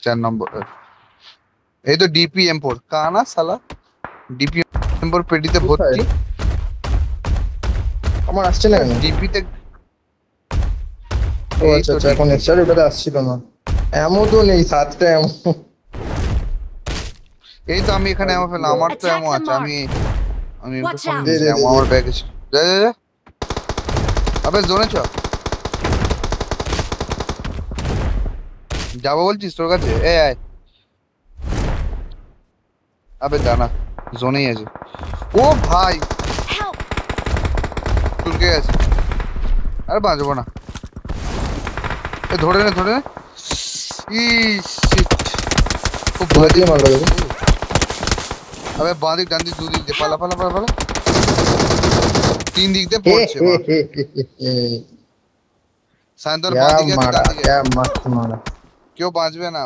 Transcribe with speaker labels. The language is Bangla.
Speaker 1: 4 নম্বর। এই তো ডিপি M4 কানা সালা। ডিপি M4 পেটিতে
Speaker 2: কোথায়?
Speaker 1: ভর্তি।
Speaker 2: আমার আসছে না কেন?
Speaker 1: ডিপি তে।
Speaker 2: ও
Speaker 1: এই
Speaker 2: আচ্ছা
Speaker 1: তো
Speaker 2: আচ্ছা, এখন
Speaker 1: ডিপি।
Speaker 2: এসছে, আর ওটাতে আসছিল না। এমন তো নেই, 7টা এমন।
Speaker 1: এই তো আমি এখানে এমন ফেললাম, আমার তো
Speaker 3: Attack
Speaker 1: এমন
Speaker 3: the
Speaker 1: আছে।
Speaker 3: mark!
Speaker 1: আমি আমি একটু
Speaker 3: Watch
Speaker 1: সামনে
Speaker 3: out!
Speaker 2: দে
Speaker 1: নিয়েছি,
Speaker 2: দে দে দে।
Speaker 1: আমার ব্যাগ আছে। যা যা যা। আবে জোনে চ। যাবো বলছিস তোর কাছে? এ আয়। আবে দাঁড়া, জোনেই আছে। ও ভাই,
Speaker 3: Help!
Speaker 1: চুলকে গেছে। আরে বাঁচবো না। এ ধরে নে ধরে নে। ইস shit, খুব
Speaker 2: কোথা
Speaker 1: বাজে।
Speaker 2: দিয়ে মারলো দেখো।
Speaker 1: আবে বাঁ দিক ডান দিক দুদিক দিয়ে পালা
Speaker 3: Help!
Speaker 1: পালা পালা পালা। 3 দিক দিয়ে
Speaker 2: हे
Speaker 1: পড়ছে
Speaker 2: हे
Speaker 1: মা।
Speaker 2: हे हे हे हे।
Speaker 1: সায়ন্তন
Speaker 2: क्या
Speaker 1: বাঁ দিকে আছে
Speaker 2: मारा,
Speaker 1: ডান দিকে
Speaker 2: क्या
Speaker 1: আছে।
Speaker 2: मस्त मारा।
Speaker 1: কেউ বাঁচবে না।